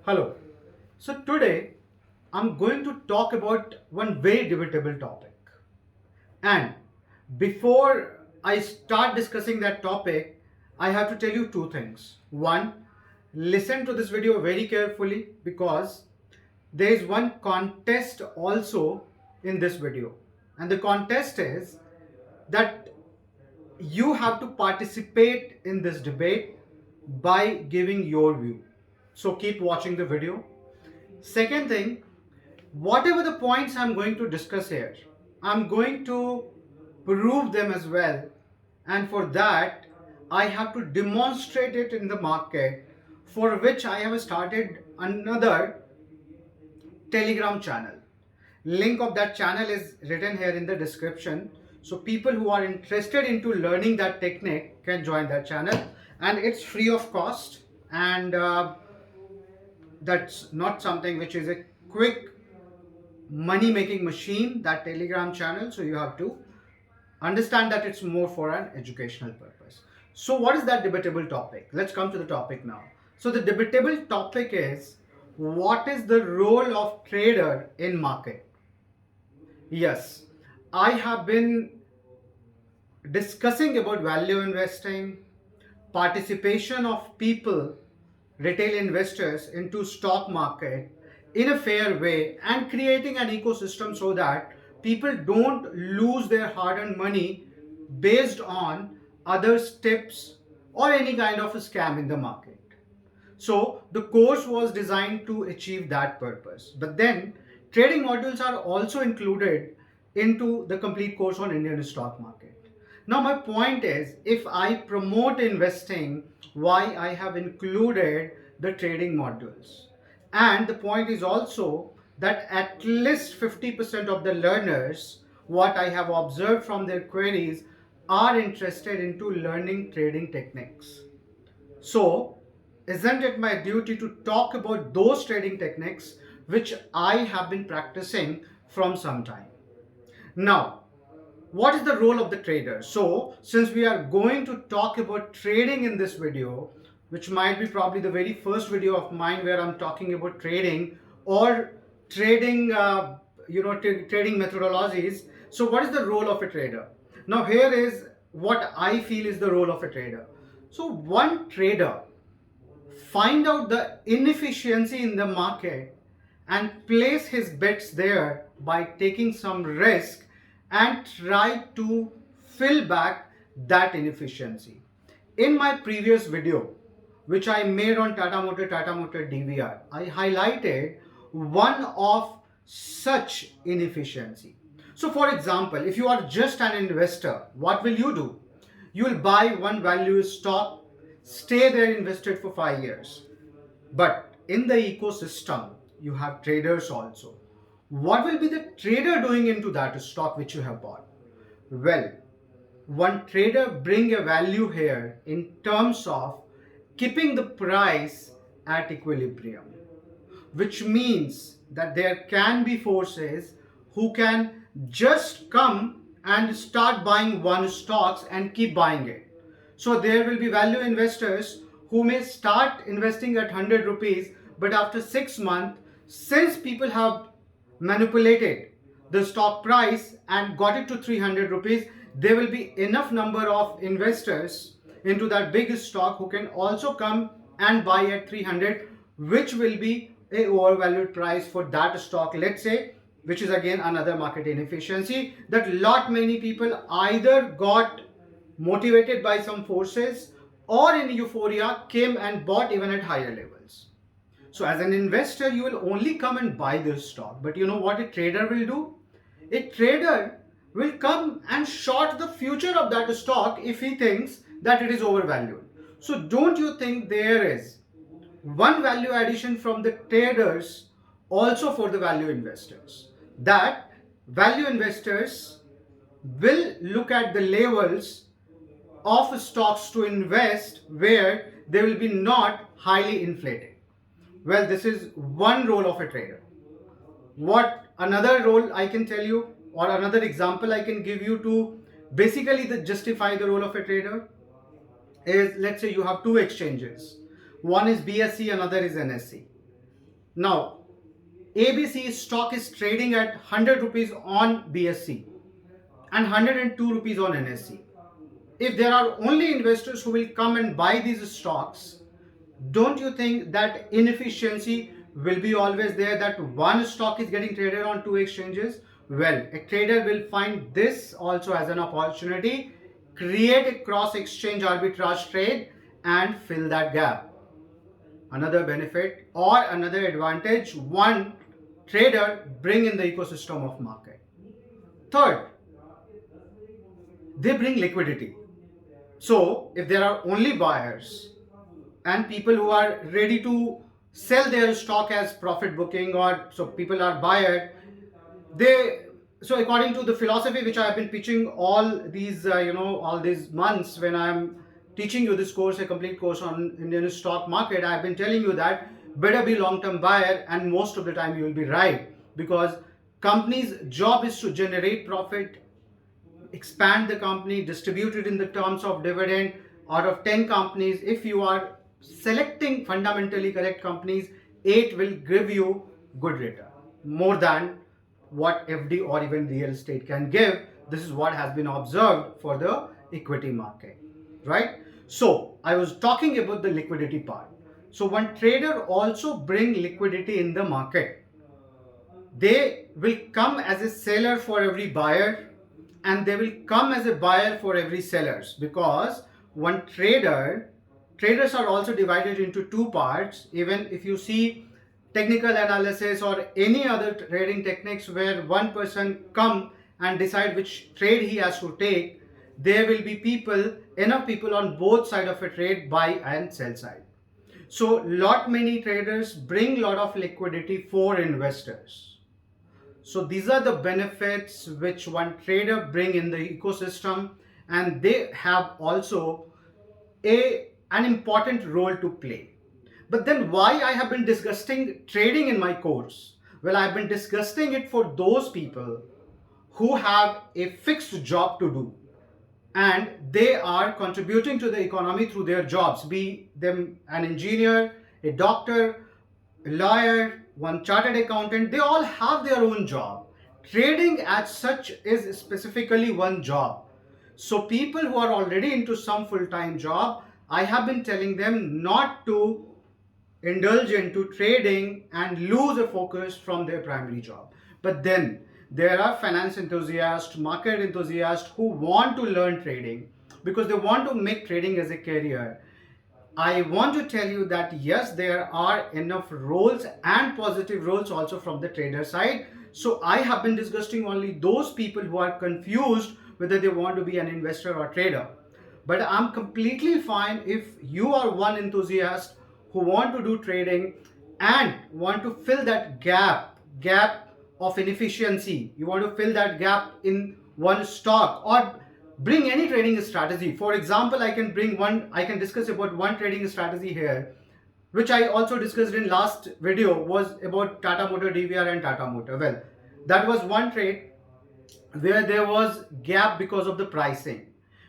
Hello. So today I'm going to talk about one very debatable topic. And before I start discussing that topic, I have to tell you two things. One, listen to this video very carefully because there is one contest also in this video. And the contest is that you have to participate in this debate by giving your view. So keep watching the video. Second thing, whatever the points I'm going to discuss here, I'm going to prove them as well. And for that, I have to demonstrate it in the market, for which I have started another Telegram channel. Link of that channel is written here in the description. So people who are interested into learning that technique can join that channel, and it's free of cost. And that's not something which is a quick money making machine, that Telegram channel. So you have to understand that it's more for an educational purpose. So what is that debatable topic? Let's come to the topic now. So the debatable topic is, what is the role of trader in market? Yes, I have been discussing about value investing, participation of people, retail investors into stock market in a fair way, and creating an ecosystem so that people don't lose their hard-earned money based on others' tips or any kind of a scam in the market. So the course was designed to achieve that purpose. But then trading modules are also included into the complete course on Indian stock market. Now my point is, if I promote investing, why I have included the trading modules. And the point is also that at least 50% of the learners, what I have observed from their queries, are interested into learning trading techniques. So, isn't it my duty to talk about those trading techniques which I have been practicing from some time? Now, what is the role of the trader? So, since we are going to talk about trading in this video, which might be probably the very first video of mine where I'm talking about trading or trading, trading methodologies. So, what is the role of a trader? Now, here is what I feel is the role of a trader. So, one trader find out the inefficiency in the market and place his bets there by taking some risk and try to fill back that inefficiency. In my previous video, which I made on Tata Motor DVR, I highlighted one of such inefficiency. So for example, if you are just an investor, what will you do? You will buy one value stock, stay there invested for 5 years. But in the ecosystem, you have traders also. What will be the trader doing into that stock which you have bought? Well, one trader bring a value here in terms of keeping the price at equilibrium, which means that there can be forces who can just come and start buying one stocks and keep buying it. So there will be value investors who may start investing at 100 rupees, but after 6 months, since people have manipulated the stock price and got it to 300 rupees, there will be enough number of investors into that big stock who can also come and buy at 300, which will be a overvalued price for that stock, let's say, which is again another market inefficiency, that lot many people either got motivated by some forces or in euphoria came and bought even at higher levels. So as an investor, you will only come and buy this stock. But you know what a trader will do? A trader will come and short the future of that stock if he thinks that it is overvalued. So don't you think there is one value addition from the traders also for the value investors? That value investors will look at the levels of stocks to invest where they will be not highly inflated. Well, this is one role of a trader. What another role I can tell you, or another example I can give you to basically justify the role of a trader is, let's say you have two exchanges. One is BSE, another is NSE. Now, ABC stock is trading at 100 rupees on BSC and 102 rupees on NSE. If there are only investors who will come and buy these stocks, don't you think that inefficiency will be always there, that one stock is getting traded on two exchanges? Well, a trader will find this also as an opportunity, create a cross exchange arbitrage trade and fill that gap. Another benefit or another advantage one trader bring in the ecosystem of market. Third, they bring liquidity. So if there are only buyers and people who are ready to sell their stock as profit booking, or so people are buyer, they, so according to the philosophy which I have been pitching all these all these months, when I'm teaching you this course, a complete course on Indian stock market, I've been telling you that better be long term buyer, and most of the time you will be right, because company's job is to generate profit, expand the company, distribute it in the terms of dividend. Out of 10 companies, if you are selecting fundamentally correct companies, 8 will give you good return, more than what FD or even real estate can give. This is what has been observed for the equity market, right? So I was talking about the liquidity part. So one trader also bring liquidity in the market. They will come as a seller for every buyer, and they will come as a buyer for every sellers, because one traders are also divided into two parts. Even if you see technical analysis or any other trading techniques where one person come and decide which trade he has to take, there will be people, enough people on both side of a trade, buy and sell side. So lot many traders bring lot of liquidity for investors. So these are the benefits which one trader bring in the ecosystem, and they have also an important role to play. But then why I have been discussing trading in my course? Well, I've been discussing it for those people who have a fixed job to do, and they are contributing to the economy through their jobs, be them an engineer, a doctor, a lawyer, one chartered accountant. They all have their own job. Trading as such is specifically one job. So people who are already into some full-time job, I have been telling them not to indulge into trading and lose a focus from their primary job. But then there are finance enthusiasts, market enthusiasts who want to learn trading because they want to make trading as a career. I want to tell you that yes, there are enough roles and positive roles also from the trader side. So I have been discussing only those people who are confused whether they want to be an investor or trader. But I'm completely fine if you are one enthusiast who want to do trading and want to fill that gap of inefficiency. You want to fill that gap in one stock or bring any trading strategy. For example, I can discuss about one trading strategy here, which I also discussed in last video, was about Tata Motor DVR and Tata Motor. Well, that was one trade where there was gap because of the pricing.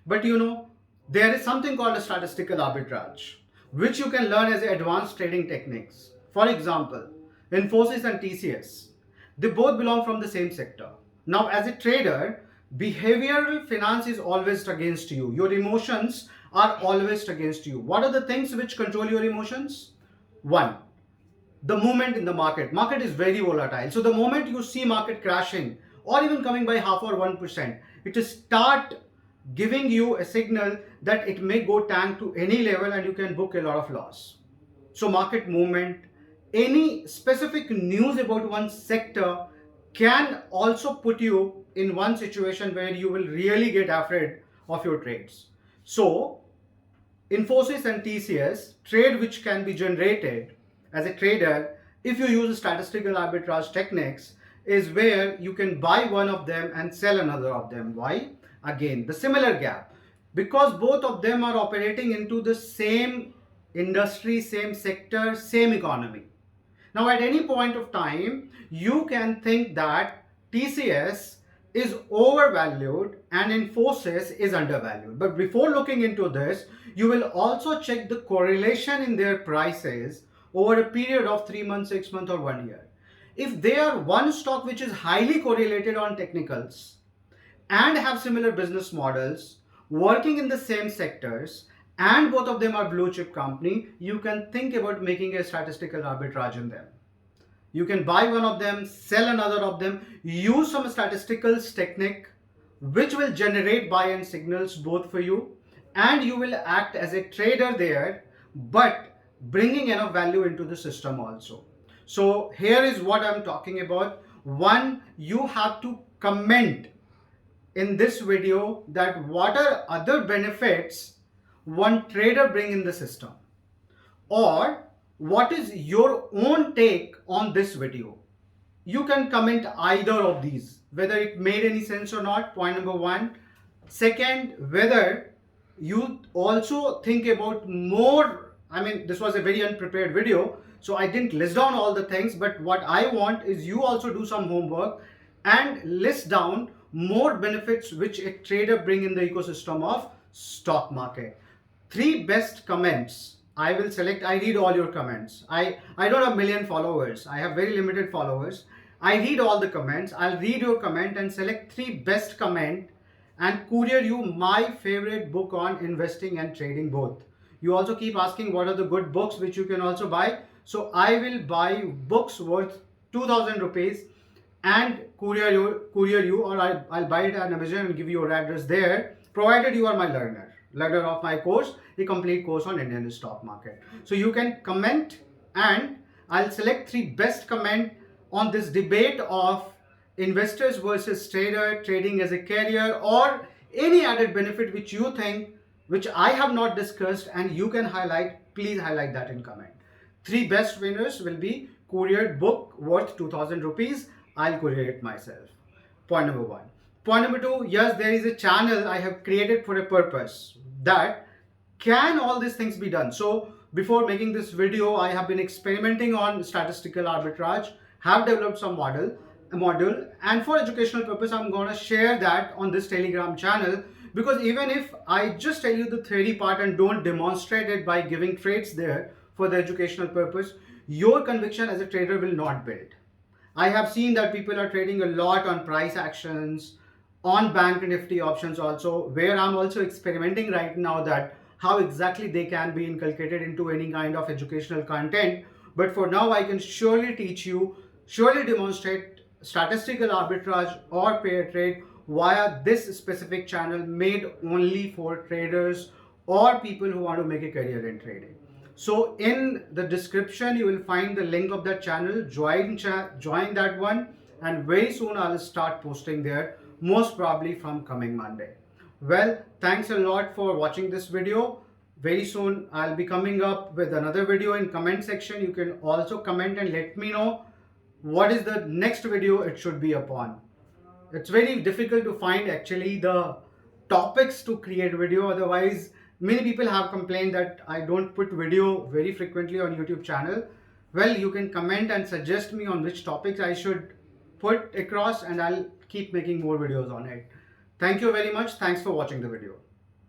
But there is something called a statistical arbitrage, which you can learn as advanced trading techniques. For example, Infosys and TCS, they both belong from the same sector. Now, as a trader, behavioral finance is always against you. Your emotions are always against you. What are the things which control your emotions? One, the movement in the market is very volatile. So the moment you see market crashing or even coming by half or 1%, it will start giving you a signal that it may go tank to any level and you can book a lot of loss. So market movement, any specific news about one sector can also put you in one situation where you will really get afraid of your trades. So Infosys and TCS trade which can be generated as a trader if you use statistical arbitrage techniques is where you can buy one of them and sell another of them. Why? Again, the similar gap, because both of them are operating into the same industry, same sector, same economy. Now, at any point of time, you can think that TCS is overvalued and Infosys is undervalued. But before looking into this, you will also check the correlation in their prices over a period of 3 months, 6 months, or 1 year. If they are one stock which is highly correlated on technicals and have similar business models, working in the same sectors, and both of them are blue chip company, you can think about making a statistical arbitrage in them. You can buy one of them, sell another of them, use some statistical technique which will generate buy-in signals both for you, and you will act as a trader there, but bringing enough value into the system also. So here is what I'm talking about. One, you have to comment in this video that what are other benefits one trader bring in the system, or what is your own take on this video. You can comment either of these, whether it made any sense or not, point number one. Second, whether you also think about more. I mean, this was a very unprepared video, so I didn't list down all the things, but what I want is you also do some homework and list down more benefits which a trader bring in the ecosystem of stock market. 3 best comments. I will select. I read all your comments. I don't have million followers. I have very limited followers. I read all the comments. I'll read your comment and select 3 best comment and courier you my favorite book on investing and trading both. You also keep asking what are the good books which you can also buy. So I will buy books worth 2000 rupees and courier you, or I'll buy it on Amazon and give you your address there, provided you are my learner of my course, a complete course on Indian stock market. So you can comment and I'll select 3 best comment on this debate of investors versus trader, trading as a career, or any added benefit which you think which I have not discussed and you can highlight. Please highlight that in comment. 3 best winners will be couriered book worth 2000 rupees. I'll courier it myself. Point number one. Point number two, yes, there is a channel I have created for a purpose, that can all these things be done. So before making this video, I have been experimenting on statistical arbitrage, have developed some module, and for educational purpose, I'm gonna share that on this Telegram channel, because even if I just tell you the theory part and don't demonstrate it by giving trades there for the educational purpose, your conviction as a trader will not build. I have seen that people are trading a lot on price actions, on bank nifty options also, where I'm also experimenting right now that how exactly they can be inculcated into any kind of educational content. But for now, I can surely teach you, surely demonstrate statistical arbitrage or pair trade via this specific channel made only for traders or people who want to make a career in trading. So in the description, you will find the link of that channel. Join that one, and very soon I'll start posting there, most probably from coming Monday. Well, thanks a lot for watching this video. Very soon I'll be coming up with another video. In comment section, you can also comment and let me know what is the next video it should be upon. It's very difficult to find actually the topics to create video. Otherwise, many people have complained that I don't put video very frequently on YouTube channel. Well, you can comment and suggest me on which topics I should put across, and I'll keep making more videos on it. Thank you very much. Thanks for watching the video.